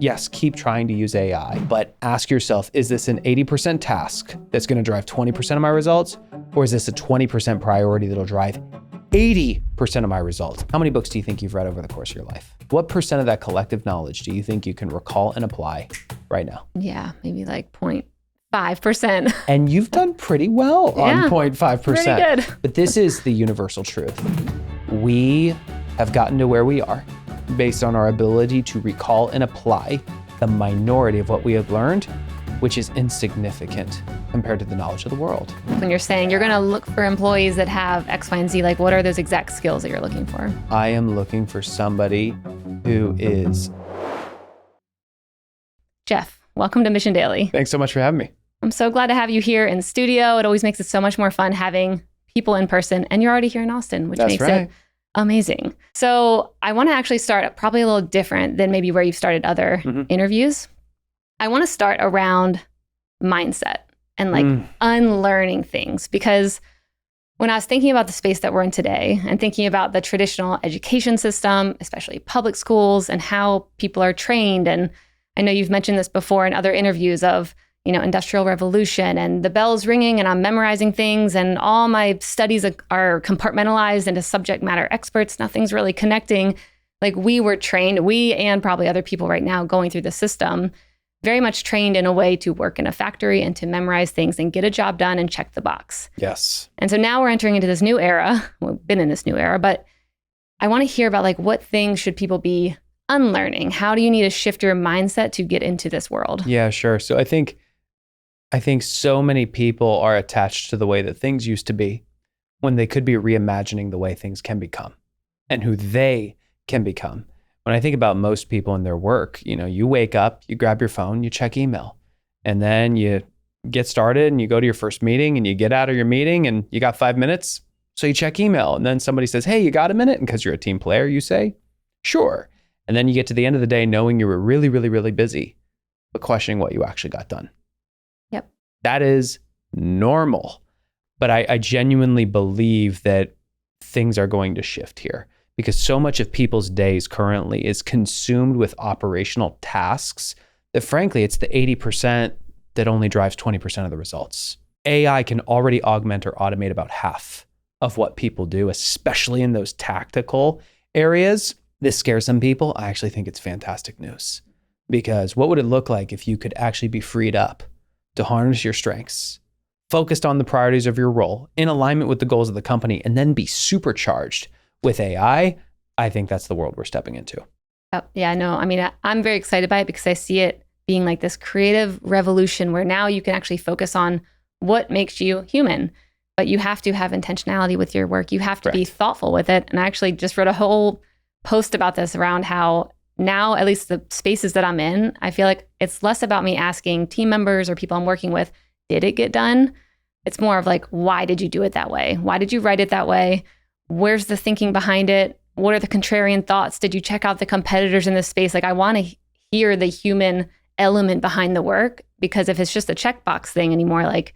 yes, keep trying to use AI, but ask yourself, is this an 80% task that's going to drive 20% of my results? Or is this a 20% priority that'll drive 80% of my results? How many books do you think you've read over the course of your life? What percent of that collective knowledge do you think you can recall and apply right now? Yeah, maybe like 0.5%. And you've done pretty well on 0.5%. Pretty good. But this is the universal truth. We have gotten to where we are based on our ability to recall and apply the minority of what we have learned, which is insignificant compared to the knowledge of the world. When you're saying you're going to look for employees that have X, Y, and Z, like what are those exact skills that you're looking for? I am looking for somebody who is... Jeff, welcome to Mission Daily. Thanks so much for having me. I'm so glad to have you here in studio. It always makes it so much more fun having people in person, and you're already here in Austin, which makes it amazing. So I want to actually start probably a little different than maybe where you've started other interviews. I want to start around mindset and like unlearning things, because when I was thinking about the space that we're in today and thinking about the traditional education system, especially public schools, and how people are trained, and I know you've mentioned this before in other interviews of, you know, Industrial Revolution and the bell's ringing and I'm memorizing things and all my studies are compartmentalized into subject matter experts. Nothing's really connecting. Like we were trained, we and probably other people right now going through the system, very much trained in a way to work in a factory and to memorize things and get a job done and check the box. Yes. And so now we're entering into this new era. We've been in this new era, but I want to hear about like what things should people be unlearning? How do you need to shift your mindset to get into this world? Yeah, sure. So I think so many people are attached to the way that things used to be when they could be reimagining the way things can become and who they can become. When I think about most people in their work, you know, you wake up, you grab your phone, you check email, and then you get started and you go to your first meeting and you get out of your meeting and you got 5 minutes. So you check email and then somebody says, hey, you got a minute? And because you're a team player, you say, sure. And then you get to the end of the day knowing you were really, really, really busy, but questioning what you actually got done. Yep. That is normal. But I genuinely believe that things are going to shift here because so much of people's days currently is consumed with operational tasks that frankly, it's the 80% that only drives 20% of the results. AI can already augment or automate about half of what people do, especially in those tactical areas. This scares some people. I actually think it's fantastic news because what would it look like if you could actually be freed up to harness your strengths, focused on the priorities of your role in alignment with the goals of the company, and then be supercharged with AI? I think that's the world we're stepping into. Yeah, no, I mean, I'm very excited by it because I see it being like this creative revolution where now you can actually focus on what makes you human, but you have to have intentionality with your work. You have to be thoughtful with it. And I actually just wrote a whole post about this around how now, at least the spaces that I'm in, I feel like it's less about me asking team members or people I'm working with, did it get done? It's more of like, why did you do it that way? Why did you write it that way? Where's the thinking behind it? What are the contrarian thoughts? Did you check out the competitors in this space? Like I want to hear the human element behind the work, because if it's just a checkbox thing anymore, like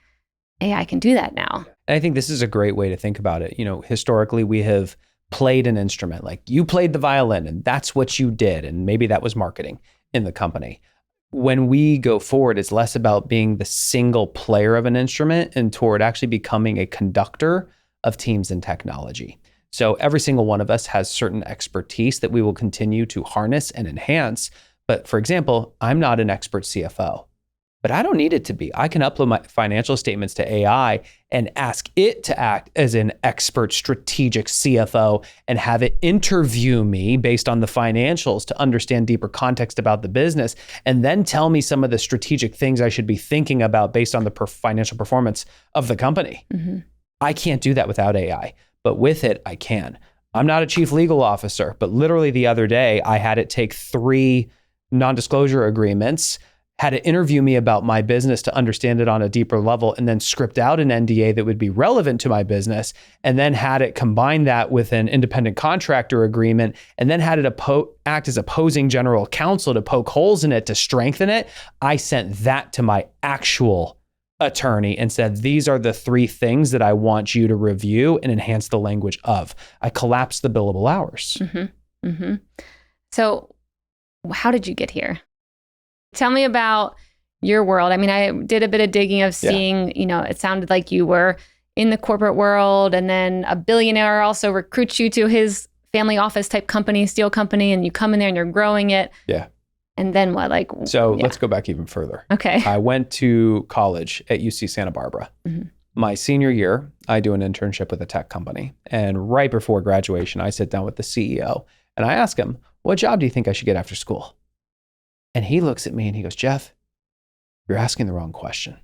AI can do that now. And I think this is a great way to think about it. You know, historically we have played an instrument, like you played the violin and that's what you did. And maybe that was marketing in the company. When we go forward, it's less about being the single player of an instrument and toward actually becoming a conductor of teams and technology. So every single one of us has certain expertise that we will continue to harness and enhance. But for example, I'm not an expert CFO, but I don't need it to be. I can upload my financial statements to AI and ask it to act as an expert strategic CFO and have it interview me based on the financials to understand deeper context about the business, and then tell me some of the strategic things I should be thinking about based on the financial performance of the company. Mm-hmm. I can't do that without AI, but with it, I can. I'm not a chief legal officer, but literally the other day, I had it take 3 non-disclosure agreements, had it interview me about my business to understand it on a deeper level, and then script out an NDA that would be relevant to my business, and then had it combine that with an independent contractor agreement, and then had it act as opposing general counsel to poke holes in it to strengthen it. I sent that to my actual attorney and said, these are the 3 things that I want you to review and enhance the language of. I collapsed the billable hours. Mm-hmm. Mm-hmm. So how did you get here? Tell me about your world. I mean, I did a bit of digging of seeing, it sounded like you were in the corporate world, and then a billionaire also recruits you to his family office type company, steel company, and you come in there and you're growing it. Yeah. And then what? Let's go back even further. Okay. I went to college at UC Santa Barbara. Mm-hmm. My senior year, I do an internship with a tech company. And right before graduation, I sit down with the CEO and I ask him, what job do you think I should get after school? And he looks at me and he goes, Geoff, you're asking the wrong question.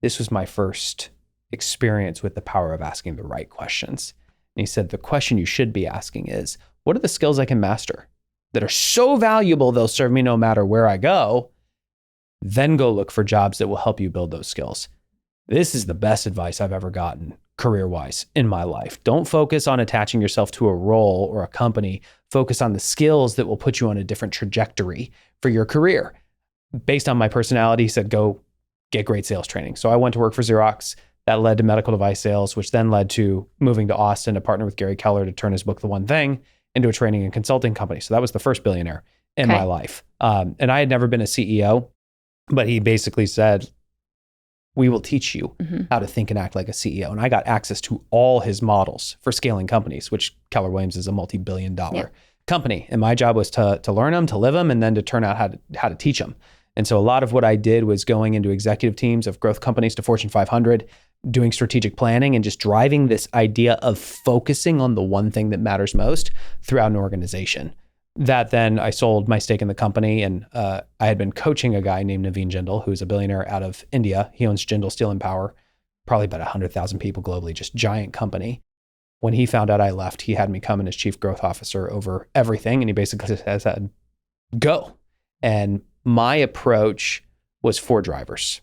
This was my first experience with the power of asking the right questions. And he said, the question you should be asking is, what are the skills I can master that are so valuable they'll serve me no matter where I go? Then go look for jobs that will help you build those skills. This is the best advice I've ever gotten career-wise in my life. Don't focus on attaching yourself to a role or a company. Focus on the skills that will put you on a different trajectory for your career. Based on my personality, he said, go get great sales training. So I went to work for Xerox. That led to medical device sales, which then led to moving to Austin to partner with Gary Keller to turn his book, The One Thing, into a training and consulting company. So that was the first billionaire in my life. And I had never been a CEO, but he basically said, we will teach you how to think and act like a CEO. And I got access to all his models for scaling companies, which Keller Williams is a multi-billion-dollar company. And my job was to learn them, to live them, and then to turn out how to teach them. And so a lot of what I did was going into executive teams of growth companies to Fortune 500, doing strategic planning and just driving this idea of focusing on the one thing that matters most throughout an organization. That then I sold my stake in the company, and I had been coaching a guy named Naveen Jindal, who's a billionaire out of India. He owns Jindal Steel and Power, probably about 100,000 people globally, just giant company. When he found out I left, he had me come in as chief growth officer over everything. And he basically said, go. And my approach was 4 drivers: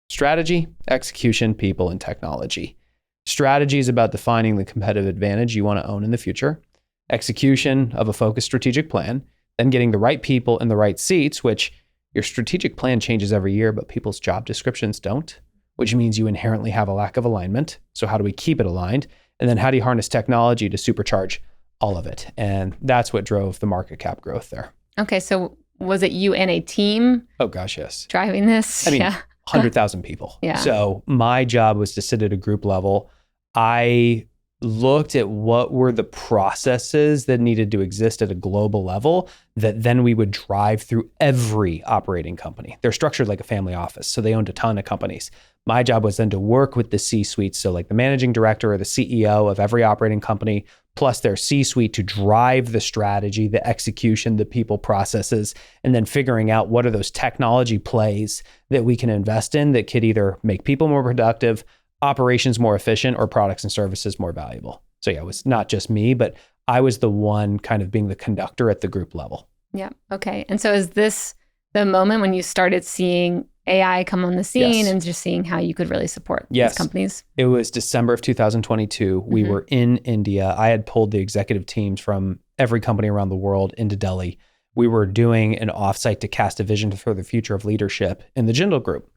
strategy, execution, people, and technology. Strategy is about defining the competitive advantage you want to own in the future. Execution of a focused strategic plan, then getting the right people in the right seats, which your strategic plan changes every year, but people's job descriptions don't, which means you inherently have a lack of alignment. So how do we keep it aligned? And then how do you harness technology to supercharge all of it? And that's what drove the market cap growth there. Okay. So was it you and a team? Oh gosh, yes. Driving this? I mean, 100,000 people. Yeah. So my job was to sit at a group level. I looked at what were the processes that needed to exist at a global level that then we would drive through every operating company. They're structured like a family office, so they owned a ton of companies. My job was then to work with the C-suite, so like the managing director or the CEO of every operating company, plus their C-suite, to drive the strategy, the execution, the people, processes, and then figuring out what are those technology plays that we can invest in that could either make people more productive, operations more efficient, or products and services more valuable. So yeah, it was not just me, but I was the one kind of being the conductor at the group level. Yeah. Okay. And so is this the moment when you started seeing AI come on the scene and just seeing how you could really support these companies? It was December of 2022. We were in India. I had pulled the executive teams from every company around the world into Delhi. We were doing an offsite to cast a vision for the future of leadership in the Jindal Group.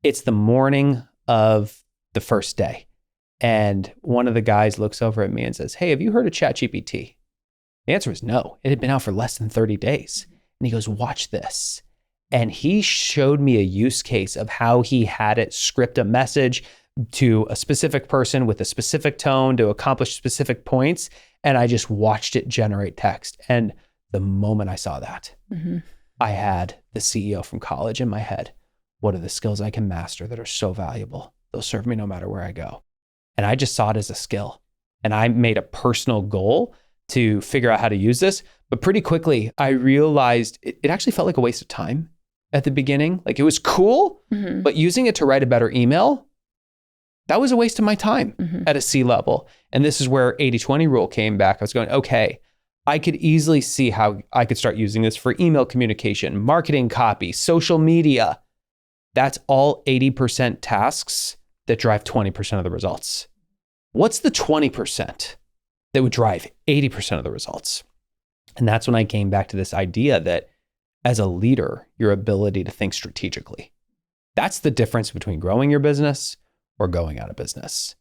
It's the morning of the first day. And one of the guys looks over at me and says, hey, have you heard of ChatGPT? The answer was no. It had been out for less than 30 days. And he goes, watch this. And he showed me a use case of how he had it script a message to a specific person with a specific tone to accomplish specific points. And I just watched it generate text. And the moment I saw that, I had the CEO from college in my head. What are the skills I can master that are so valuable? They'll serve me no matter where I go. And I just saw it as a skill. And I made a personal goal to figure out how to use this. But pretty quickly, I realized it actually felt like a waste of time at the beginning. Like it was cool, but using it to write a better email, that was a waste of my time at a C level. And this is where 80-20 rule came back. I was going, okay, I could easily see how I could start using this for email communication, marketing copy, social media. That's all 80% tasks that drive 20% of the results. What's the 20% that would drive 80% of the results? And that's when I came back to this idea that as a leader, your ability to think strategically, that's the difference between growing your business or going out of business.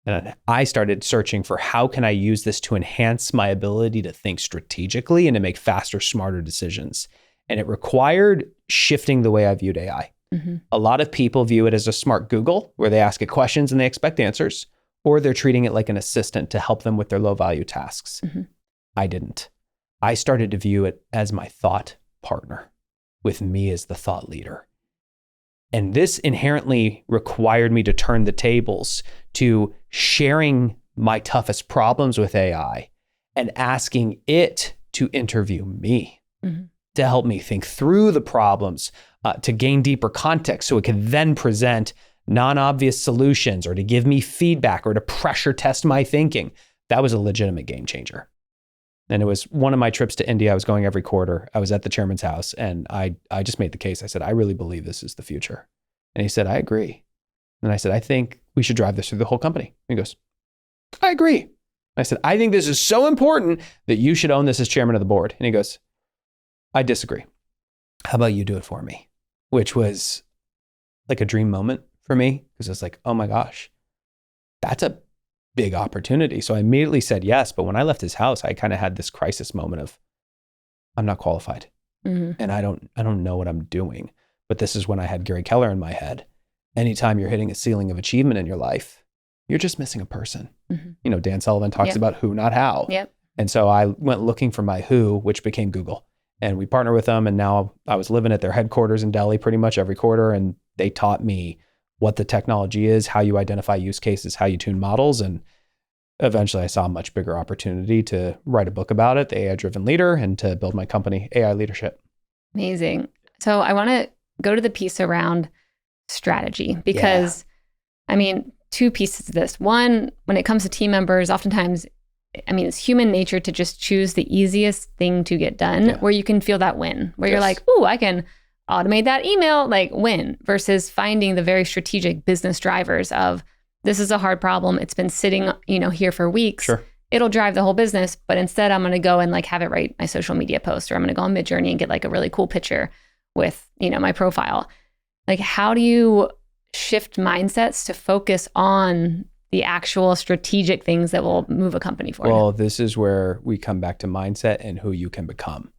And I started searching for how can I use this to enhance my ability to think strategically and to make faster, smarter decisions. And it required shifting the way I viewed AI. Mm-hmm. A lot of people view it as a smart Google where they ask it questions and they expect answers, or they're treating it like an assistant to help them with their low value tasks. Mm-hmm. I didn't. I started to view it as my thought partner, with me as the thought leader. And this inherently required me to turn the tables to sharing my toughest problems with AI and asking it to interview me, mm-hmm. to help me think through the problems, to gain deeper context so it could then present non-obvious solutions or to give me feedback or to pressure test my thinking. That was a legitimate game changer. And it was one of my trips to India. I was going every quarter. I was at the chairman's house and I just made the case. I said, I really believe this is the future. And he said, I agree. And I said, I think we should drive this through the whole company. And he goes, I agree. I said, I think this is so important that you should own this as chairman of the board. And he goes, I disagree. How about you do it for me? Which was like a dream moment for me because I was like, oh my gosh, that's a big opportunity. So I immediately said yes. But when I left his house, I kind of had this crisis moment of, I'm not qualified mm-hmm. and I don't know what I'm doing. But this is when I had Gary Keller in my head. Anytime you're hitting a ceiling of achievement in your life, you're just missing a person. Mm-hmm. You know, Dan Sullivan talks yep. about who, not how. Yep. And so I went looking for my who, which became Google. And we partnered with them. And now I was living at their headquarters in Delhi pretty much every quarter. And they taught me what the technology is, how you identify use cases, how you tune models. And eventually I saw a much bigger opportunity to write a book about it, The AI-Driven Leader, and to build my company, AI Leadership. Amazing. So I want to go to the piece around strategy because, I mean, two pieces of this. One, when it comes to team members, oftentimes, I mean, it's human nature to just choose the easiest thing to get done where you can feel that win, where you're like, ooh, I can automate that email, like win, versus finding the very strategic business drivers of this is a hard problem. It's been sitting, here for weeks. Sure. It'll drive the whole business, but instead I'm going to go and like have it write my social media post, or I'm going to go on Midjourney and get like a really cool picture with, my profile. Like, how do you shift mindsets to focus on the actual strategic things that will move a company forward? Well, this is where we come back to mindset and who you can become.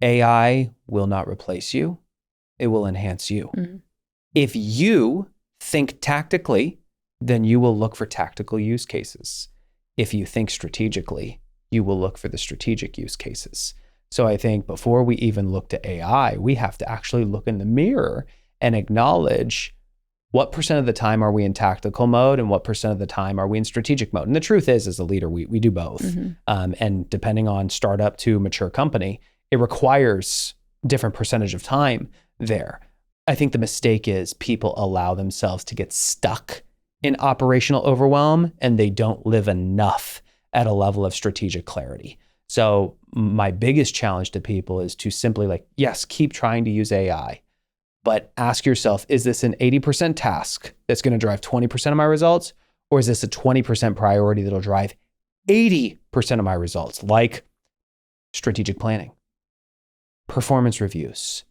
AI will not replace you. It will enhance you. Mm-hmm. If you think tactically, then you will look for tactical use cases. If you think strategically, you will look for the strategic use cases. So I think before we even look to AI, we have to actually look in the mirror and acknowledge what percent of the time are we in tactical mode and what percent of the time are we in strategic mode. And the truth is, as a leader, we do both. Mm-hmm. And depending on startup to mature company, it requires different percentage of time there. I think the mistake is people allow themselves to get stuck in operational overwhelm and they don't live enough at a level of strategic clarity. So my biggest challenge to people is to simply yes, keep trying to use AI, but ask yourself, is this an 80% task that's going to drive 20% of my results? Or is this a 20% priority that'll drive 80% of my results? Like strategic planning, performance reviews,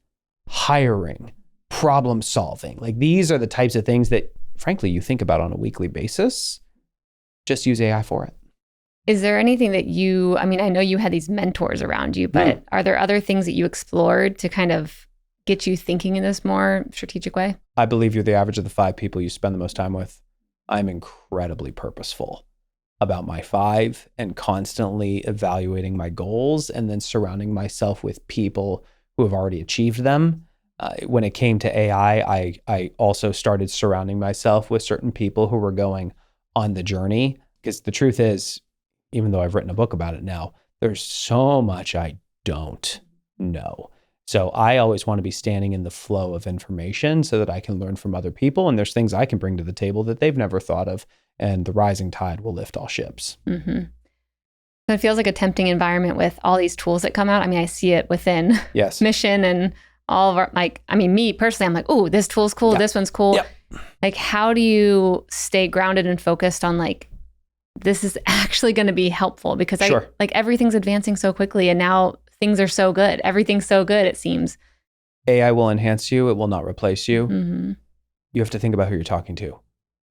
hiring, problem solving. Like these are the types of things that, frankly, you think about on a weekly basis. Just use AI for it. Is there anything that I know you had these mentors around you, but are there other things that you explored to kind of get you thinking in this more strategic way? I believe you're the average of the 5 people you spend the most time with. I'm incredibly purposeful about my 5 and constantly evaluating my goals and then surrounding myself with people who have already achieved them. When it came to AI, I also started surrounding myself with certain people who were going on the journey. Because the truth is, even though I've written a book about it now, there's so much I don't know. So I always want to be standing in the flow of information so that I can learn from other people. And there's things I can bring to the table that they've never thought of. And the rising tide will lift all ships. Mm-hmm. So it feels like a tempting environment with all these tools that come out. I mean, I see it within Mission and all of our, me personally, I'm like, oh, this tool's cool. Yep. This one's cool. Yep. Like, how do you stay grounded and focused on this is actually going to be helpful? Because everything's advancing so quickly and now things are so good. Everything's so good, it seems. AI will enhance you. It will not replace you. Mm-hmm. You have to think about who you're talking to.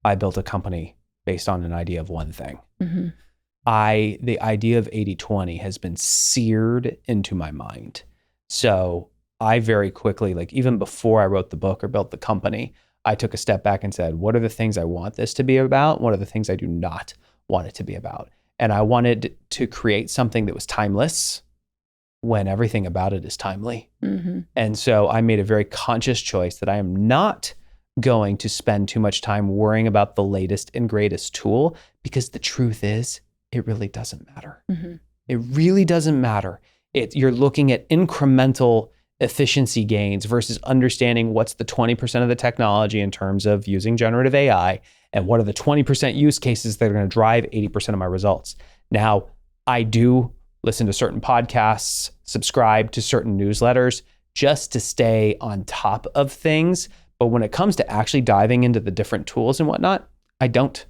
I built a company based on an idea of one thing. Mm-hmm. The idea of 80-20 has been seared into my mind. So I very quickly, like even before I wrote the book or built the company, I took a step back and said, what are the things I want this to be about? What are the things I do not want it to be about? And I wanted to create something that was timeless when everything about it is timely. Mm-hmm. And so I made a very conscious choice that I am not going to spend too much time worrying about the latest and greatest tool, because the truth is, it really doesn't matter. Mm-hmm. It really doesn't matter. You're looking at incremental efficiency gains versus understanding what's the 20% of the technology in terms of using generative AI, and what are the 20% use cases that are going to drive 80% of my results. Now, I do listen to certain podcasts, subscribe to certain newsletters just to stay on top of things. But when it comes to actually diving into the different tools and whatnot, I don't,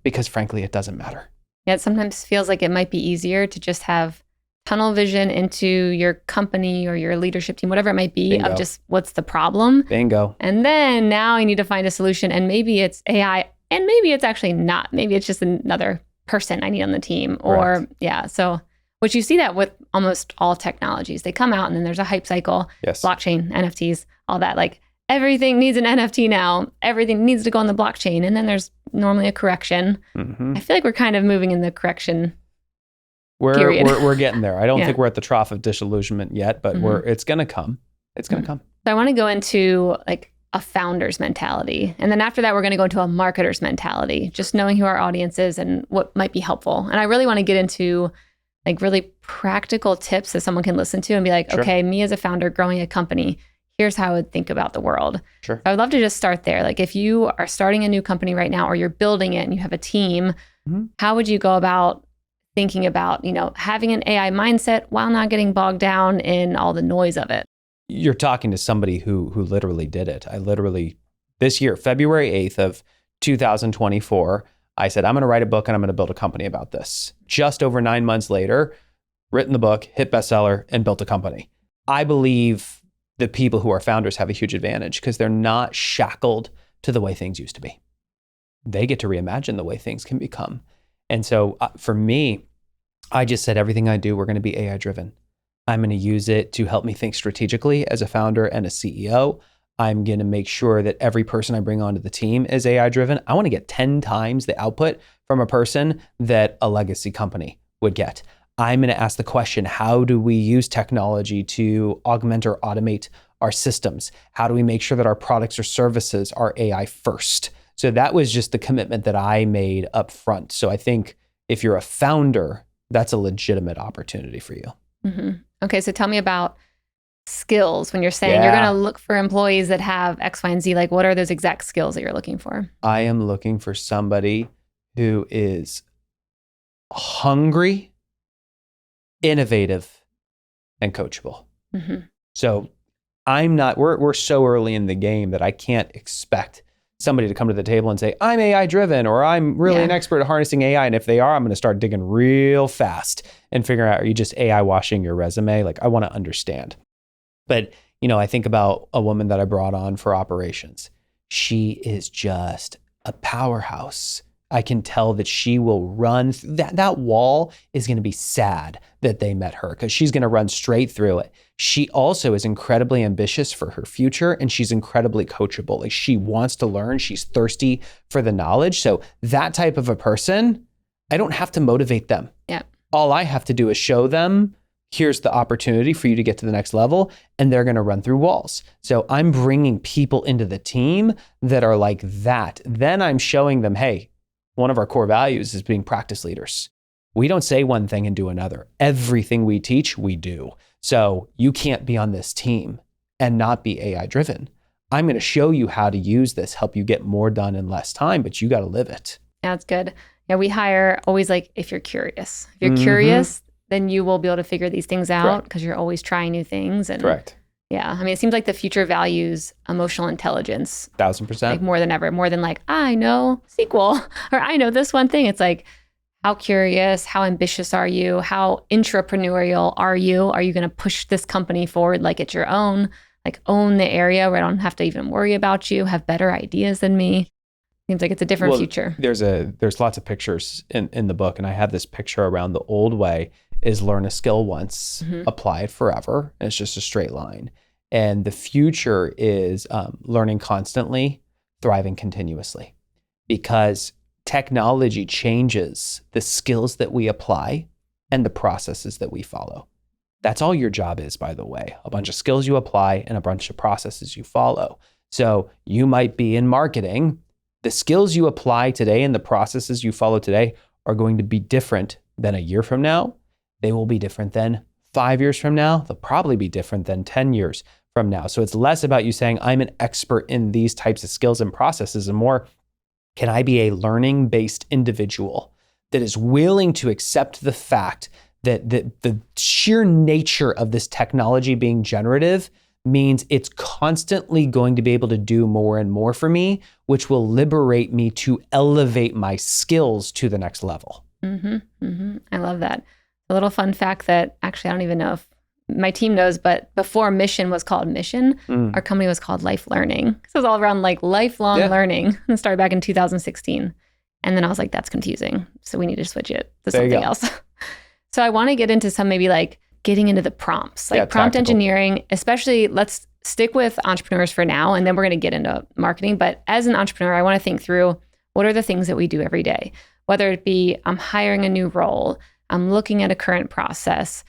because frankly, it doesn't matter. Yeah, it sometimes feels like it might be easier to just have tunnel vision into your company or your leadership team, whatever it might be, Bingo. Of just what's the problem. Bingo. And then now I need to find a solution, and maybe it's AI, and maybe it's actually not. Maybe it's just another person I need on the team. Correct. Or yeah, so which you see that with almost all technologies. They come out and then there's a hype cycle, yes. Blockchain, NFTs, all that. Like everything needs an NFT now. Everything needs to go on the blockchain. And then there's normally a correction. Mm-hmm. I feel like we're kind of moving in the correction period. We're getting there. I don't think we're at the trough of disillusionment yet, but it's going to come. It's going to come. So I want to go into like a founder's mentality. And then after that, we're going to go into a marketer's mentality, just knowing who our audience is and what might be helpful. And I really want to get into like really practical tips that someone can listen to and be like, sure. Okay, me as a founder growing a company, here's how I would think about the world. Sure. I would love to just start there. Like if you are starting a new company right now, or you're building it and you have a team, how would you go about thinking about, having an AI mindset while not getting bogged down in all the noise of it? You're talking to somebody who literally did it. I literally, this year, February 8th of 2024, I said, I'm going to write a book and I'm going to build a company about this. Just over 9 months later, written the book, hit bestseller, and built a company. I believe the people who are founders have a huge advantage because they're not shackled to the way things used to be. They get to reimagine the way things can become. And so for me, I just said everything I do, we're going to be AI driven. I'm going to use it to help me think strategically as a founder and a CEO. I'm going to make sure that every person I bring onto the team is AI driven. I want to get 10 times the output from a person that a legacy company would get. I'm going to ask the question, how do we use technology to augment or automate our systems? How do we make sure that our products or services are AI first? So that was just the commitment that I made up front. So I think if you're a founder, that's a legitimate opportunity for you. Mm-hmm. Okay, so tell me about skills. When you're saying you're going to look for employees that have X, Y, and Z, like what are those exact skills that you're looking for? I am looking for somebody who is hungry, innovative, and coachable. Mm-hmm. So we're so early in the game that I can't expect somebody to come to the table and say, I'm AI driven, or I'm really an expert at harnessing AI. And if they are, I'm going to start digging real fast and figure out, are you just AI washing your resume? Like I want to understand. But, I think about a woman that I brought on for operations. She is just a powerhouse. I can tell that she will run. That wall is going to be sad that they met her because she's going to run straight through it. She also is incredibly ambitious for her future, and she's incredibly coachable. Like she wants to learn. She's thirsty for the knowledge. So that type of a person, I don't have to motivate them. Yeah. All I have to do is show them, here's the opportunity for you to get to the next level, and they're going to run through walls. So I'm bringing people into the team that are like that. Then I'm showing them, hey, one of our core values is being practice leaders. We don't say one thing and do another. Everything we teach, we do. So you can't be on this team and not be AI driven. I'm going to show you how to use this, help you get more done in less time, but you got to live it. Yeah, that's good. Yeah, we hire always like if you're curious. If you're curious, then you will be able to figure these things out because you're always trying new things. And correct. Yeah. I mean, it seems like the future values emotional intelligence. 1,000%. Like more than ever, more than like, I know SQL or I know this one thing. It's like, how curious, how ambitious are you? How intrapreneurial are you? Are you going to push this company forward like it's your own? Like own the area where I don't have to even worry about you, have better ideas than me. Seems like it's a different future. There's lots of pictures in the book, and I have this picture around the old way is learn a skill once, apply it forever. And it's just a straight line. And the future is learning constantly, thriving continuously, because technology changes the skills that we apply and the processes that we follow. That's all your job is, by the way. A bunch of skills you apply and a bunch of processes you follow. So you might be in marketing. The skills you apply today and the processes you follow today are going to be different than a year from now. They will be different than 5 years from now. They'll probably be different than 10 years from now. So it's less about you saying, I'm an expert in these types of skills and processes, and more, can I be a learning-based individual that is willing to accept the fact that the sheer nature of this technology being generative means it's constantly going to be able to do more and more for me, which will liberate me to elevate my skills to the next level. I love that. A little fun fact that actually I don't even know if my team knows, but before Mission was called Mission, our company was called Life Learning. So it was all around like lifelong learning, and started back in 2016. And then I was like, that's confusing. So we need to switch it to something else. So I want to get into some maybe like getting into the prompts, like prompt engineering, especially let's stick with entrepreneurs for now, and then we're going to get into marketing. But as an entrepreneur, I want to think through what are the things that we do every day, whether it be I'm hiring a new role, I'm looking at a current process,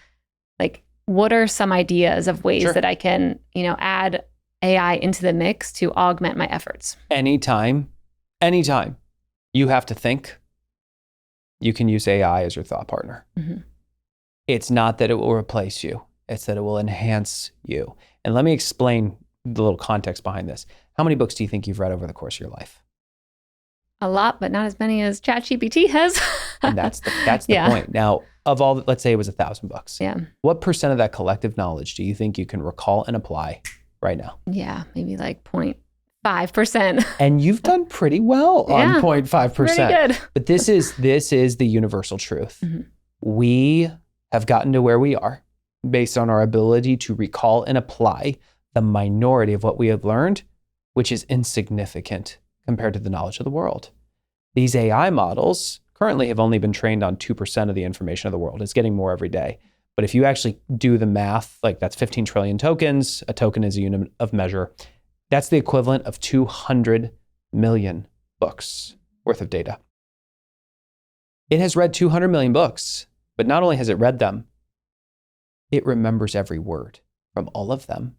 like what are some ideas of ways that I can, add AI into the mix to augment my efforts? Anytime you have to think, you can use AI as your thought partner. It's not that it will replace you. It's that it will enhance you. And let me explain the little context behind this. How many books do you think you've read over the course of your life? A lot, but not as many as ChatGPT has. And that's the point. Now, of all, let's say it was 1,000 books. Yeah. What percent of that collective knowledge do you think you can recall and apply right now? Yeah, maybe like 0.5%. And you've done pretty well on 0.5%. Pretty good. But this is the universal truth. We have gotten to where we are based on our ability to recall and apply the minority of what we have learned, which is insignificant compared to the knowledge of the world. These AI models currently have only been trained on 2% of the information of the world. It's getting more every day. But if you actually do the math, like that's 15 trillion tokens, a token is a unit of measure. That's the equivalent of 200 million books worth of data. It has read 200 million books, but not only has it read them, it remembers every word from all of them.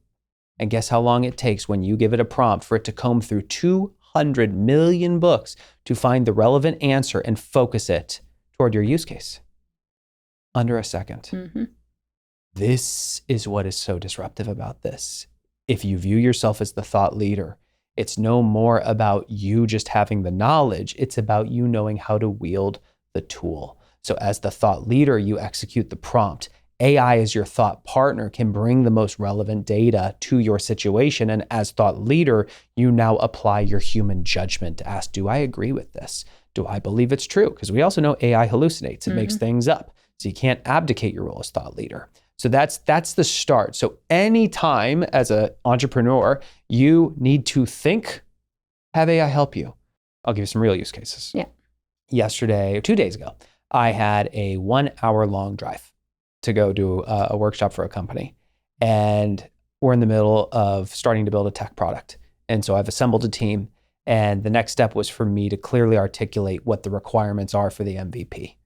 And guess how long it takes when you give it a prompt for it to comb through 200 million books to find the relevant answer and focus it toward your use case? Under a second. This is what is so disruptive about this. If you view yourself as the thought leader, it's no more about you just having the knowledge. It's about you knowing how to wield the tool. So as the thought leader, you execute the prompt. AI as your thought partner can bring the most relevant data to your situation. And as thought leader, you now apply your human judgment to ask, do I agree with this? Do I believe it's true? Because we also know AI hallucinates. It makes things up. So you can't abdicate your role as thought leader. So that's the start. So anytime as an entrepreneur, you need to think, have AI help you. I'll give you some real use cases. Yeah. Yesterday, or 2 days ago, I had a 1 hour long drive to go do a workshop for a company. And we're in the middle of starting to build a tech product. And so I've assembled a team. And the next step was for me to clearly articulate what the requirements are for the MVP.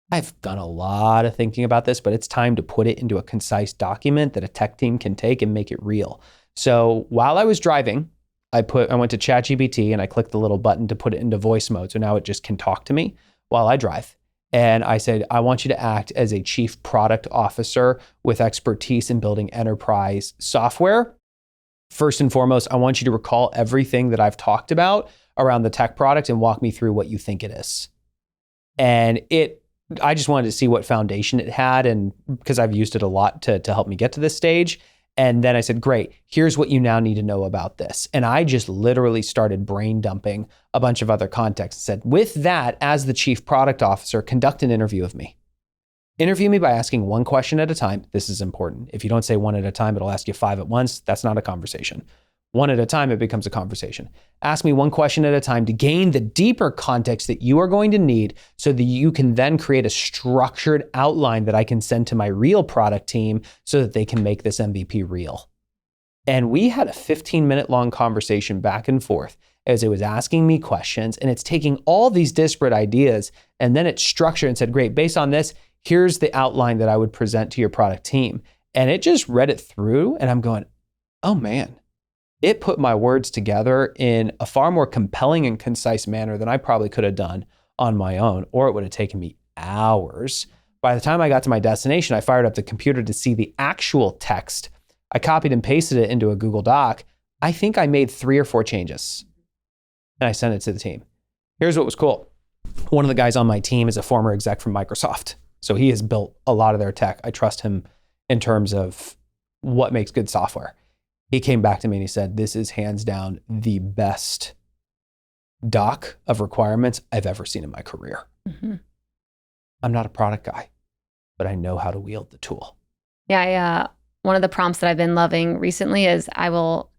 I've done a lot of thinking about this, but it's time to put it into a concise document that a tech team can take and make it real. So while I was driving, I went to ChatGPT and I clicked the little button to put it into voice mode. So now it just can talk to me while I drive. And I said, I want you to act as a chief product officer with expertise in building enterprise software. First and foremost, I want you to recall everything that I've talked about around the tech product and walk me through what you think it is. And I just wanted to see what foundation it had, and because I've used it a lot to help me get to this stage. And then I said, great, here's what you now need to know about this. And I just literally started brain dumping a bunch of other context and said, with that, as the chief product officer, conduct an interview of me. Interview me by asking one question at a time. This is important. If you don't say one at a time, it'll ask you 5 at once. That's not a conversation. One at a time, it becomes a conversation. Ask me one question at a time to gain the deeper context that you are going to need so that you can then create a structured outline that I can send to my real product team so that they can make this MVP real. And we had a 15-minute long conversation back and forth as it was asking me questions, and it's taking all these disparate ideas and then it's structured and said, great, based on this, here's the outline that I would present to your product team. And it just read it through and I'm going, oh man, it put my words together in a far more compelling and concise manner than I probably could have done on my own, or it would have taken me hours. By the time I got to my destination, I fired up the computer to see the actual text. I copied and pasted it into a Google Doc. I think I made 3 or 4 changes and I sent it to the team. Here's what was cool. One of the guys on my team is a former exec from Microsoft. So he has built a lot of their tech. I trust him in terms of what makes good software. He came back to me and he said, this is hands down the best doc of requirements I've ever seen in my career. Mm-hmm. I'm not a product guy, but I know how to wield the tool. Yeah, one of the prompts that I've been loving recently is I will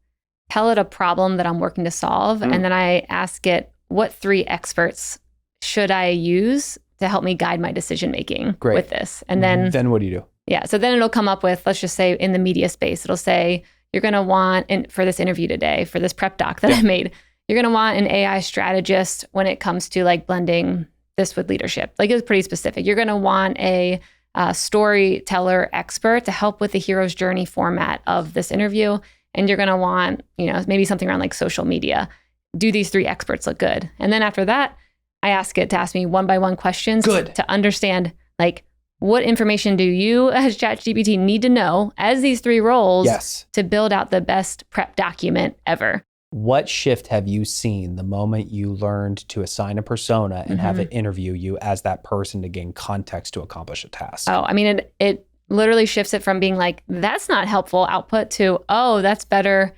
tell it a problem that I'm working to solve. And then I ask it, what 3 experts should I use to help me guide my decision-making with this? And then what do you do? Yeah. So then it'll come up with, let's just say in the media space, it'll say, you're going to want, for this interview today, for this prep doc that I made, you're going to want an AI strategist when it comes to like blending this with leadership. Like, it's pretty specific. You're going to want a storyteller expert to help with the hero's journey format of this interview. And you're going to want, maybe something around like social media. Do these 3 experts look good? And then after that, I ask it to ask me one-by-one questions to understand, like, what information do you as ChatGPT need to know as these 3 roles to build out the best prep document ever? What shift have you seen the moment you learned to assign a persona and have it interview you as that person to gain context to accomplish a task? Oh, I mean, it literally shifts it from being like, that's not helpful output to, oh, that's better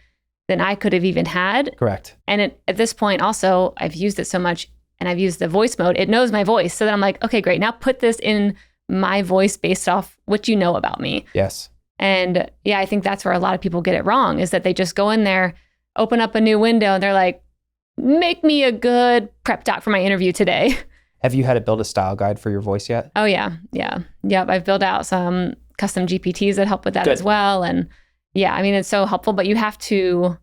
than I could have even had. Correct. And at this point also, I've used it so much and I've used the voice mode. It knows my voice. So then I'm like, okay, great. Now put this in my voice based off what you know about me. Yes. And yeah, I think that's where a lot of people get it wrong, is that they just go in there, open up a new window, and they're like, make me a good prep doc for my interview today. Have you had to build a style guide for your voice yet? Oh, yeah. Yeah. Yep. I've built out some custom GPTs that help with that as well. And yeah, I mean, it's so helpful, but you have to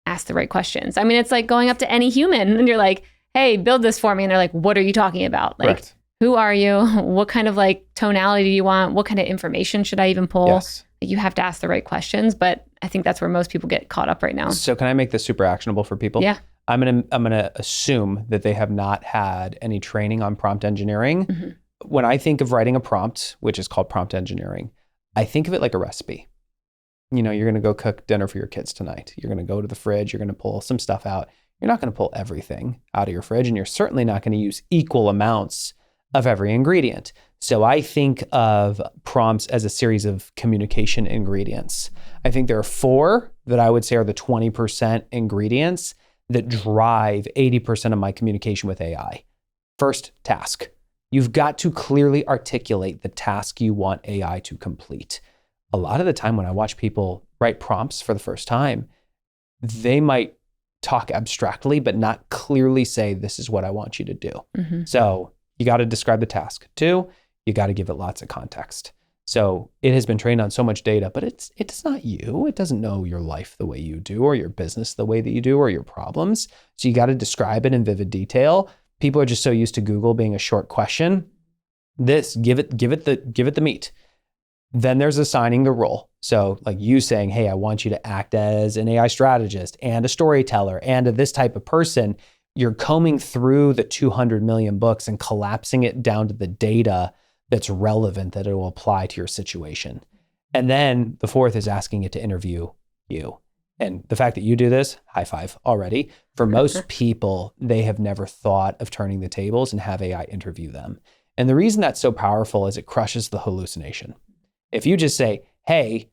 ask the right questions. I mean, it's like going up to any human and you're like, hey, build this for me. And they're like, what are you talking about? Like, Correct. Who are you? What kind of like tonality do you want? What kind of information should I even pull? Yes. You have to ask the right questions, but I think that's where most people get caught up right now. So can I make this super actionable for people? Yeah. I'm gonna assume that they have not had any training on prompt engineering. Mm-hmm. When I think of writing a prompt, which is called prompt engineering, I think of it like a recipe. You're going to go cook dinner for your kids tonight. You're going to go to the fridge. You're going to pull some stuff out. You're not going to pull everything out of your fridge, and you're certainly not going to use equal amounts of every ingredient. So I think of prompts as a series of communication ingredients. I think there are 4 that I would say are the 20% ingredients that drive 80% of my communication with AI. First, task. You've got to clearly articulate the task you want AI to complete. A lot of the time when I watch people write prompts for the first time, they might talk abstractly, but not clearly say, this is what I want you to do. Mm-hmm. So you got to describe the task. 2, you got to give it lots of context. So it has been trained on so much data, but it's not you. It doesn't know your life the way you do, or your business the way that you do, or your problems. So you got to describe it in vivid detail. People are just so used to Google being a short question. Give it the meat. Then there's assigning the role. So like you saying, hey, I want you to act as an AI strategist and a storyteller and this type of person. You're combing through the 200 million books and collapsing it down to the data that's relevant, that it will apply to your situation. And then the 4th is asking it to interview you. And the fact that you do this, high five already. For most people, they have never thought of turning the tables and have AI interview them. And the reason that's so powerful is it crushes the hallucination. If you just say, hey,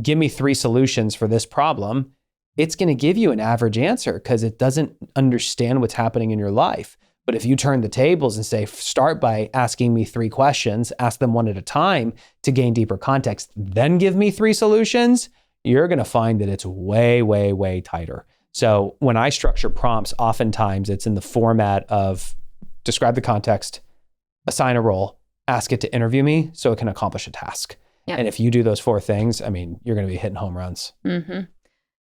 give me 3 solutions for this problem, it's going to give you an average answer because it doesn't understand what's happening in your life. But if you turn the tables and say, start by asking me 3 questions, ask them one at a time to gain deeper context, then give me 3 solutions, you're going to find that it's way, way, way tighter. So when I structure prompts, oftentimes it's in the format of describe the context, assign a role, ask it to interview me so it can accomplish a task. And if you do those 4 things, I mean, you're going to be hitting home runs. Mm-hmm.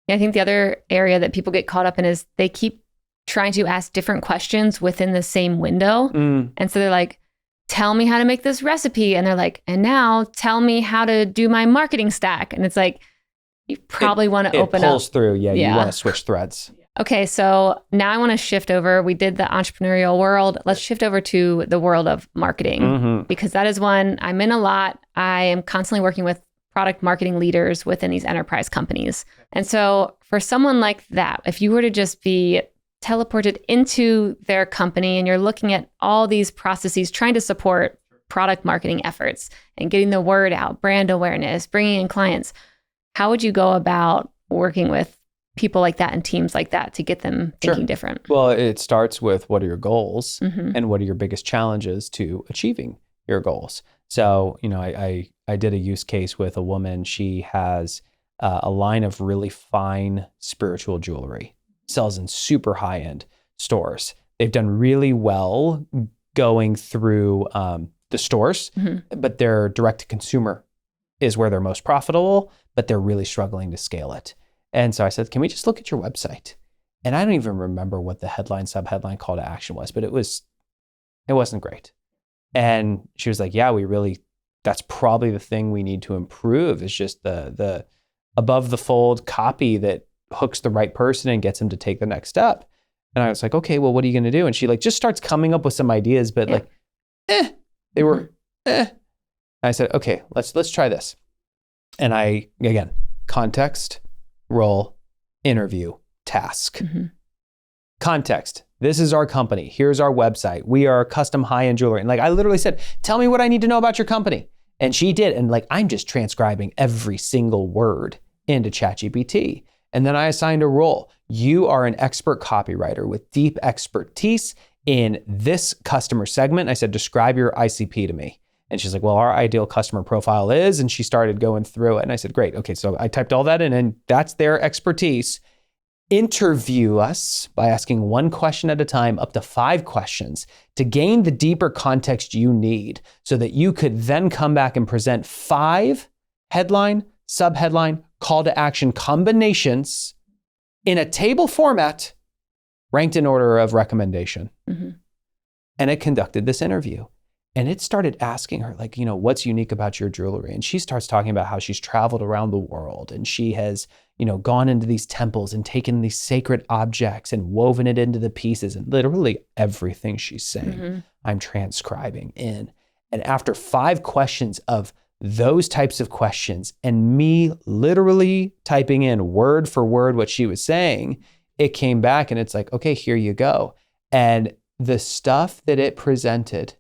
Yeah, I think the other area that people get caught up in is they keep trying to ask different questions within the same window. And so they're like, tell me how to make this recipe. And they're like, and now tell me how to do my marketing stack. And it's like, you probably want to open up. It pulls through. Yeah, you want to switch threads. Okay, so now I want to shift over. We did the entrepreneurial world. Let's shift over to the world of marketing, because that is one I'm in a lot. I am constantly working with product marketing leaders within these enterprise companies. And so for someone like that, if you were to just be teleported into their company and you're looking at all these processes trying to support product marketing efforts and getting the word out, brand awareness, bringing in clients, how would you go about working with people like that and teams like that to get them thinking different? Well, it starts with what are your goals and what are your biggest challenges to achieving your goals. So, I did a use case with a woman. She has a line of really fine spiritual jewelry, sells in super high-end stores. They've done really well going through the stores, but their direct-to-consumer is where they're most profitable, but they're really struggling to scale it. And so I said, can we just look at your website? And I don't even remember what the headline, subheadline, call to action was, but it wasn't great. And she was like, yeah, that's probably the thing we need to improve, is just the above the fold copy that hooks the right person and gets them to take the next step. And I was like, okay, well, what are you going to do? And she just starts coming up with some ideas, but they were. And I said, okay, let's try this. And again, context, role, interview, task. Context. This is our company. Here's our website. We are custom high-end jewelry. And I literally said, tell me what I need to know about your company. And she did. And I'm just transcribing every single word into ChatGPT. And then I assigned a role. You are an expert copywriter with deep expertise in this customer segment. I said, describe your ICP to me. And she's like, well, our ideal customer profile is, and she started going through it. And I said, great. Okay. So I typed all that in, and that's their expertise. Interview us by asking 1 question at a time, up to 5 questions, to gain the deeper context you need so that you could then come back and present 5 headline, subheadline, call to action combinations in a table format ranked in order of recommendation. And it conducted this interview. And it started asking her, what's unique about your jewelry? And she starts talking about how she's traveled around the world and she has, gone into these temples and taken these sacred objects and woven it into the pieces. And literally everything she's saying, I'm transcribing in. And after 5 questions of those types of questions and me literally typing in word for word what she was saying, it came back and it's like, okay, here you go. And the stuff that it presented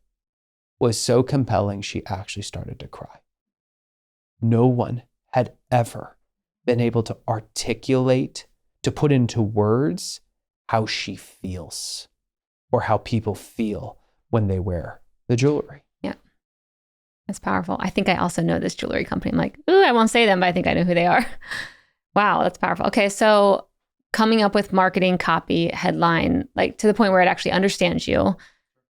was so compelling, she actually started to cry. No one had ever been able to articulate, to put into words how she feels or how people feel when they wear the jewelry. Yeah, that's powerful. I think I also know this jewelry company. I'm like, ooh, I won't say them, but I think I know who they are. Wow, that's powerful. Okay, so coming up with marketing copy headline, to the point where it actually understands you.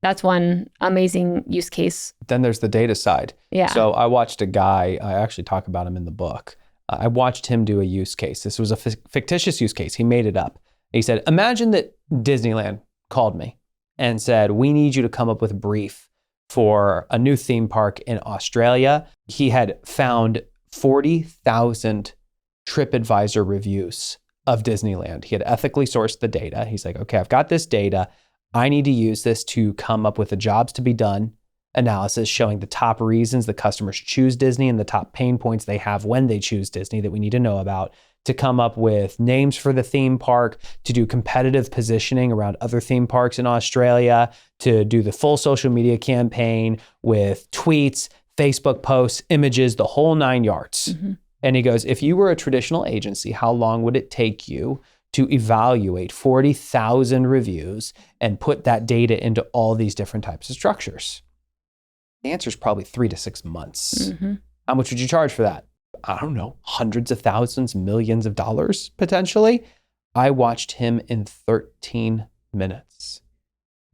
That's one amazing use case. Then there's the data side. Yeah. So I watched a guy, I actually talk about him in the book. I watched him do a use case. This was a fictitious use case. He made it up. He said, imagine that Disneyland called me and said, we need you to come up with a brief for a new theme park in Australia. He had found 40,000 TripAdvisor reviews of Disneyland. He had ethically sourced the data. He's like, okay, I've got this data. I need to use this to come up with a jobs to be done analysis showing the top reasons the customers choose Disney and the top pain points they have when they choose Disney that we need to know about, to come up with names for the theme park, to do competitive positioning around other theme parks in Australia, to do the full social media campaign with tweets, Facebook posts, images, the whole 9 yards. And he goes, if you were a traditional agency, how long would it take you to evaluate 40,000 reviews and put that data into all these different types of structures? The answer is probably 3 to 6 months. How much would you charge for that? I don't know, hundreds of thousands, millions of dollars, potentially. I watched him in 13 minutes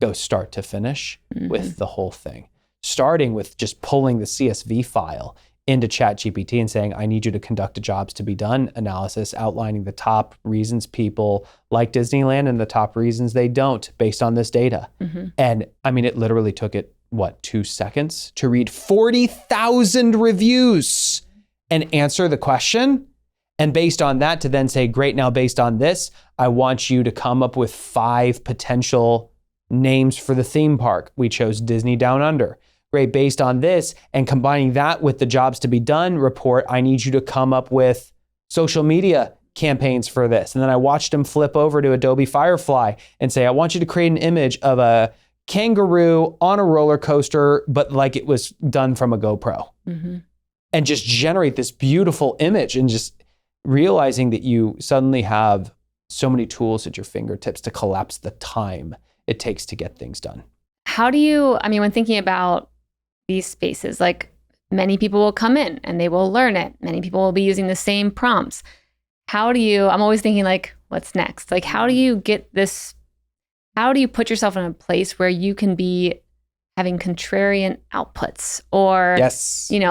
go start to finish with the whole thing, starting with just pulling the CSV file into ChatGPT and saying, I need you to conduct a jobs to be done analysis outlining the top reasons people like Disneyland and the top reasons they don't based on this data. And I mean, it literally took it, 2 seconds to read 40,000 reviews and answer the question. And based on that to then say, great, now based on this, I want you to come up with 5 potential names for the theme park. We chose Disney Down Under. Great, based on this and combining that with the jobs to be done report, I need you to come up with social media campaigns for this. And then I watched him flip over to Adobe Firefly and say, I want you to create an image of a kangaroo on a roller coaster, but like it was done from a GoPro. And just generate this beautiful image, and just realizing that you suddenly have so many tools at your fingertips to collapse the time it takes to get things done. How do you, I mean, when thinking about these spaces, like many people will come in and they will learn it. Many people will be using the same prompts. How do you, I'm always thinking like, what's next? Like, how do you get this, how do you put yourself in a place where you can be having contrarian outputs or,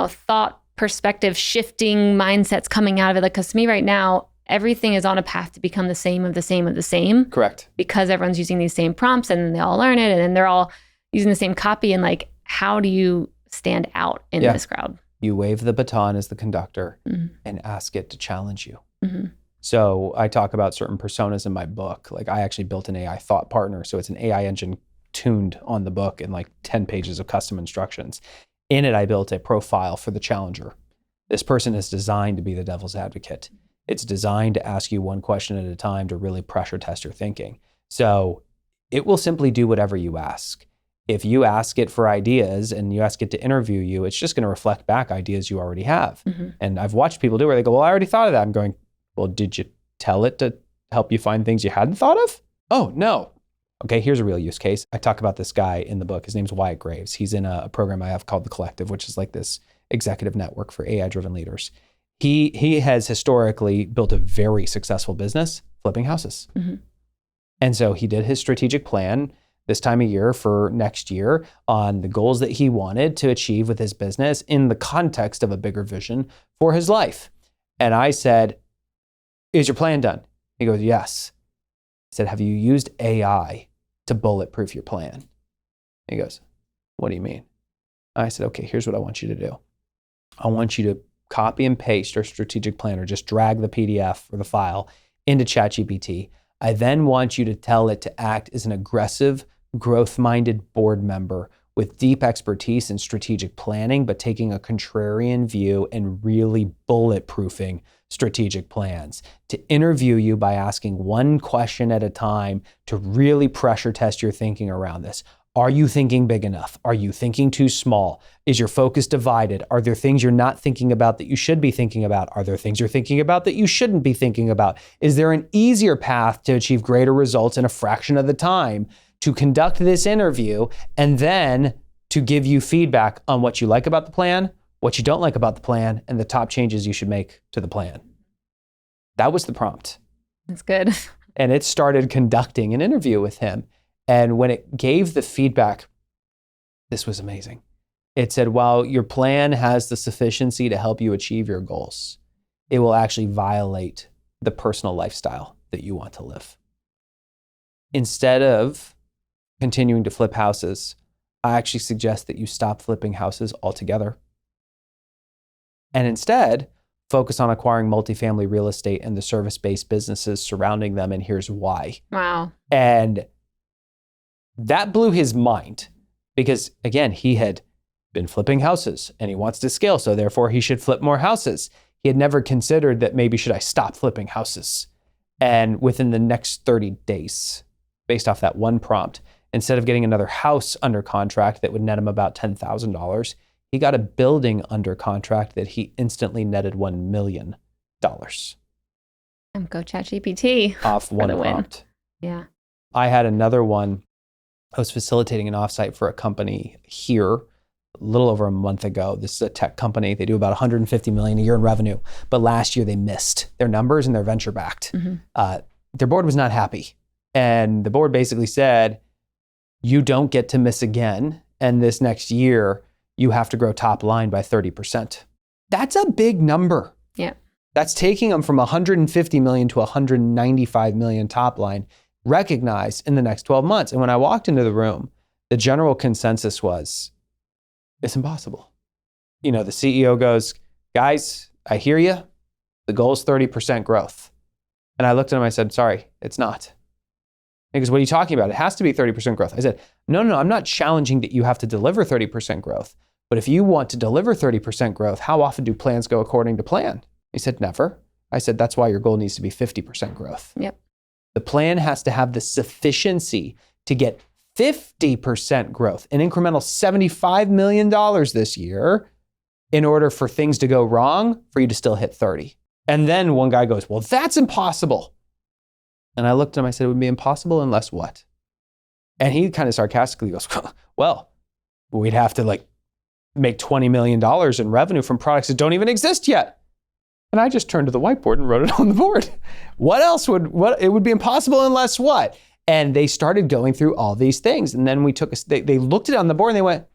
thought perspective shifting mindsets coming out of it? Like, because to me right now, everything is on a path to become the same of the same of the same. Correct. Because everyone's using these same prompts and then they all learn it and then they're all using the same copy. And like, how do you stand out in this crowd? You wave the baton as the conductor and ask it to challenge you. So I talk about certain personas in my book. Like, I actually built an AI thought partner. So it's an AI engine tuned on the book and like 10 pages of custom instructions. In it, I built a profile for the challenger. This person is designed to be the devil's advocate. It's designed to ask you one question at a time to really pressure test your thinking. So it will simply do whatever you ask. If you ask it for ideas and you ask it to interview you, it's just going to reflect back ideas you already have. And I've watched people do where they go, well, I already thought of that. I'm going, well, did you tell it to help you find things you hadn't thought of? Oh, no. Okay, here's a real use case. I talk about this guy in the book. His name's Wyatt Graves. He's in a program I have called The Collective, which is like this executive network for AI-driven leaders. He has historically built a very successful business flipping houses. And so he did his strategic plan this time of year for next year on the goals that he wanted to achieve with his business in the context of a bigger vision for his life. And I said, is your plan done? He goes, yes. I said, have you used AI to bulletproof your plan? He goes, what do you mean? I said, okay, here's what I want you to do. I want you to copy and paste your strategic plan, or just drag the PDF or the file into ChatGPT. I then want you to tell it to act as an aggressive, growth-minded board member with deep expertise in strategic planning, but taking a contrarian view and really bulletproofing strategic plans, to interview you by asking one question at a time to really pressure test your thinking around this. Are you thinking big enough? Are you thinking too small? Is your focus divided? Are there things you're not thinking about that you should be thinking about? Are there things you're thinking about that you shouldn't be thinking about? Is there an easier path to achieve greater results in a fraction of the time to conduct this interview and then to give you feedback on what you like about the plan, what you don't like about the plan, and the top changes you should make to the plan? That was the prompt. That's good. And it started conducting an interview with him. And when it gave the feedback, this was amazing. It said, while your plan has the sufficiency to help you achieve your goals, it will actually violate the personal lifestyle that you want to live. Instead of continuing to flip houses, I actually suggest that you stop flipping houses altogether. And instead, focus on acquiring multifamily real estate and the service-based businesses surrounding them. And here's why. Wow. And that blew his mind because, again, he had been flipping houses and he wants to scale. So therefore, he should flip more houses. He had never considered that maybe should I stop flipping houses? And within the next 30 days, based off that one prompt, instead of getting another house under contract that would net him about $10,000, he got a building under contract that he instantly netted $1 million. Go ChatGPT. Off one prompt. Yeah. I had another one. I was facilitating an offsite for a company here a little over a month ago. This is a tech company. They do about $150 million a year in revenue. But last year they missed their numbers and they're venture backed. Their board was not happy. And the board basically said, you don't get to miss again. And this next year, you have to grow top line by 30%. That's a big number. Yeah. That's taking them from 150 million to 195 million top line recognized in the next 12 months. And when I walked into the room, the general consensus was, it's impossible. The CEO goes, guys, I hear you. The goal is 30% growth. And I looked at him, I said, sorry, it's not. He goes, what are you talking about? It has to be 30% growth. I said, no, I'm not challenging that you have to deliver 30% growth. But if you want to deliver 30% growth, how often do plans go according to plan? He said, never. I said, that's why your goal needs to be 50% growth. Yep. The plan has to have the sufficiency to get 50% growth, an incremental $75 million this year, in order for things to go wrong, for you to still hit 30. And then one guy goes, well, that's impossible. And I looked at him, I said, it would be impossible unless what? And he kind of sarcastically goes, well, we'd have to make $20 million in revenue from products that don't even exist yet. And I just turned to the whiteboard and wrote it on the board. What else it would be impossible unless what? And they started going through all these things. And then they looked at it on the board and they went,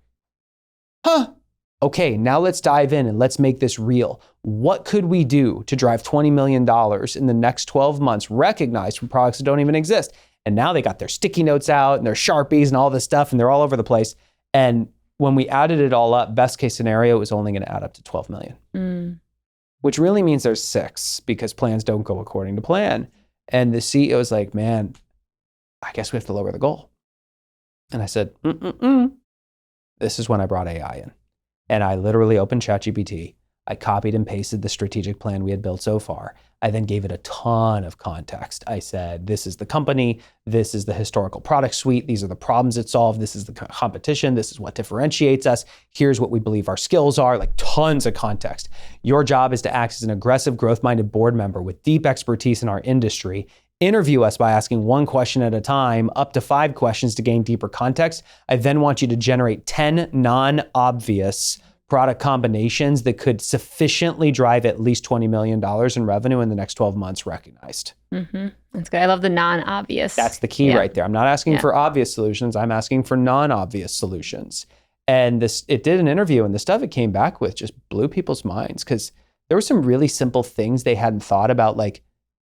okay, now let's dive in and let's make this real. What could we do to drive $20 million in the next 12 months recognized from products that don't even exist? And now they got their sticky notes out and their Sharpies and all this stuff, and they're all over the place. And when we added it all up, best case scenario, it was only going to add up to 12 million, which really means there's 6 because plans don't go according to plan. And the CEO is like, man, I guess we have to lower the goal. And I said, This is when I brought AI in. And I literally opened ChatGPT. I copied and pasted the strategic plan we had built so far. I then gave it a ton of context. I said, this is the company. This is the historical product suite. These are the problems it solved. This is the competition. This is what differentiates us. Here's what we believe our skills are, tons of context. Your job is to act as an aggressive, growth-minded board member with deep expertise in our industry. Interview us by asking 1 question at a time, up to 5 questions to gain deeper context. I then want you to generate 10 non-obvious product combinations that could sufficiently drive at least $20 million in revenue in the next 12 months recognized. That's good. I love the non-obvious. That's the key right there. I'm not asking for obvious solutions. I'm asking for non-obvious solutions. And it did an interview, and the stuff it came back with just blew people's minds, because there were some really simple things they hadn't thought about.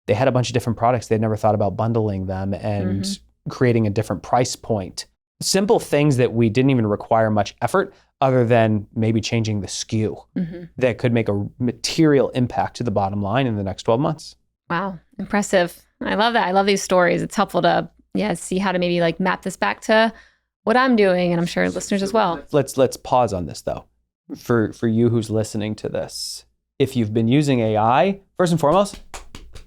They had a bunch of different products. They'd never thought about bundling them and creating a different price point. Simple things that we didn't even require much effort other than maybe changing the SKU that could make a material impact to the bottom line in the next 12 months. Wow. Impressive. I love that. I love these stories. It's helpful to see how to maybe map this back to what I'm doing, and I'm sure listeners as well. Let's pause on this though. For you who's listening to this, if you've been using AI, first and foremost,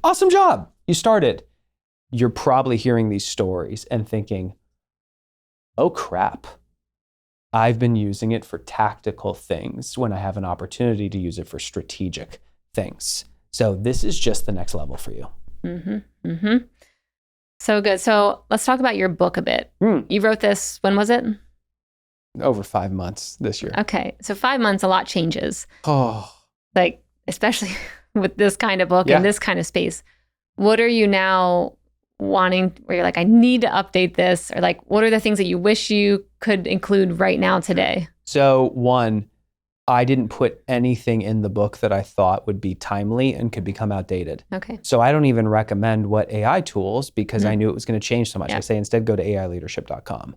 awesome job. You started. You're probably hearing these stories and thinking, oh crap, I've been using it for tactical things when I have an opportunity to use it for strategic things. So this is just the next level for you. So good. So let's talk about your book a bit. You wrote this, when was it? Over 5 months this year. Okay. So 5 months, a lot changes. Oh. Especially with this kind of book and this kind of space. What are you now wanting, where you're I need to update this? Or what are the things that you wish you could include right now today? So 1, I didn't put anything in the book that I thought would be timely and could become outdated. Okay. So I don't even recommend what AI tools, because I knew it was going to change so much. I say instead go to aileadership.com.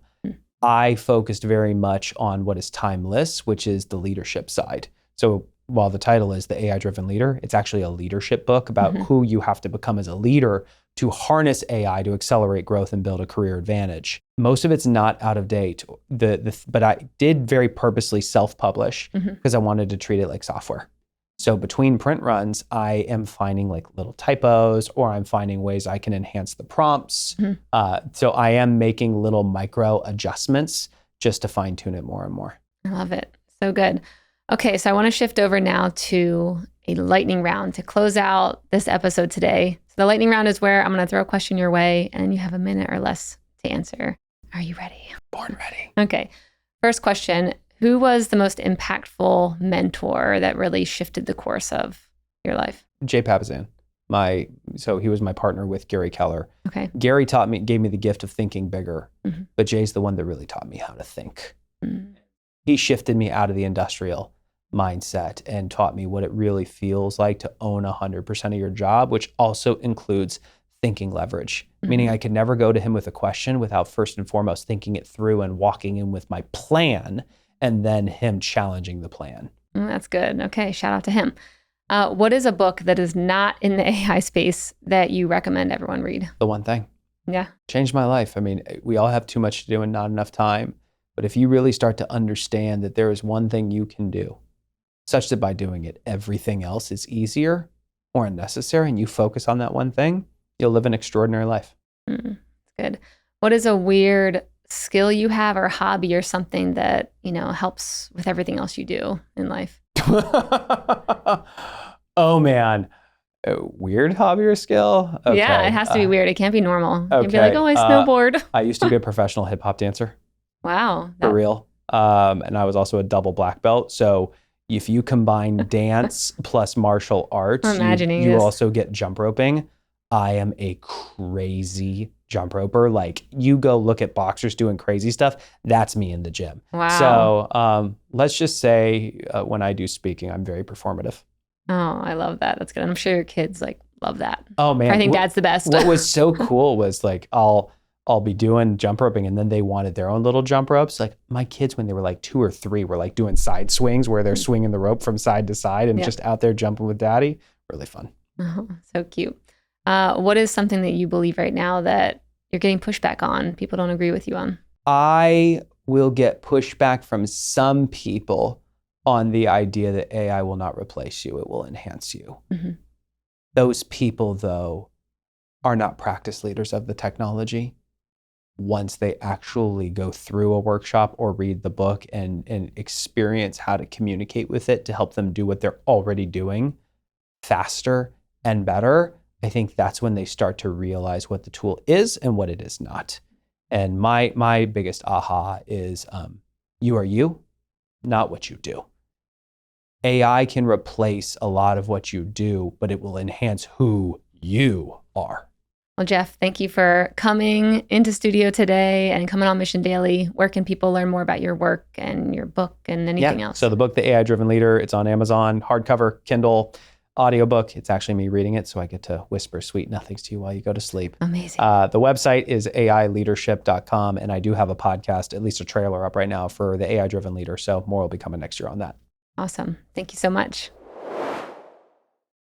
I focused very much on what is timeless, which is the leadership side. So while the title is The AI-Driven Leader, it's actually a leadership book about who you have to become as a leader to harness AI to accelerate growth and build a career advantage. Most of it's not out of date, but I did very purposely self-publish because I wanted to treat it like software. So between print runs, I am finding little typos, or I'm finding ways I can enhance the prompts. So I am making little micro adjustments just to fine tune it more and more. I love it. So good. Okay, so I want to shift over now to a lightning round to close out this episode today. So the lightning round is where I'm going to throw a question your way, and you have a minute or less to answer. Are you ready? Born ready. Okay. First question. Who was the most impactful mentor that really shifted the course of your life? Jay Papasan. So he was my partner with Gary Keller. Okay. Gary gave me the gift of thinking bigger, but Jay's the one that really taught me how to think. He shifted me out of the industrial. mindset and taught me what it really feels like to own 100% of your job, which also includes thinking leverage, meaning I could never go to him with a question without first and foremost thinking it through and walking in with my plan and then him challenging the plan. That's good. Okay. Shout out to him. What is a book that is not in the AI space that you recommend everyone read? The One Thing. Yeah. Changed my life. I mean, we all have too much to do and not enough time. But if you really start to understand that there is one thing you can do, such that by doing it, everything else is easier or unnecessary, and you focus on that one thing, you'll live an extraordinary life. That's good. What is a weird skill you have or hobby or something that, helps with everything else you do in life? Oh, man. A weird hobby or skill? Okay. Yeah, it has to be weird. It can't be normal. You Okay. can be like, oh, I snowboard. I used to be a professional hip hop dancer. Wow. For real. And I was also a double black belt. So if you combine dance plus martial arts, you also get jump roping. I am a crazy jump roper. Like, you go look at boxers doing crazy stuff. That's me in the gym. Wow. So let's just say when I do speaking, I'm very performative. Oh, I love that. That's good. I'm sure your kids love that. Oh man. I think that's the best. What was so cool was I'll be doing jump roping and then they wanted their own little jump ropes. Like, my kids, when they were 2 or 3, were doing side swings where they're swinging the rope from side to side and just out there jumping with daddy. Really fun. Oh, so cute. What is something that you believe right now that you're getting pushback on, people don't agree with you on? I will get pushback from some people on the idea that AI will not replace you, it will enhance you. Mm-hmm. Those people, though, are not practice leaders of the technology. Once they actually go through a workshop or read the book and experience how to communicate with it to help them do what they're already doing faster and better, I think that's when they start to realize what the tool is and what it is not. And my biggest aha is you are you, not what you do. AI can replace a lot of what you do, but it will enhance who you are. Well, Geoff, thank you for coming into studio today and coming on Mission Daily. Where can people learn more about your work and your book and anything else? So the book, The AI-Driven Leader, it's on Amazon, hardcover, Kindle, audiobook. It's actually me reading it, so I get to whisper sweet nothings to you while you go to sleep. Amazing. The website is aileadership.com, and I do have a podcast, at least a trailer up right now for The AI-Driven Leader, so more will be coming next year on that. Awesome. Thank you so much.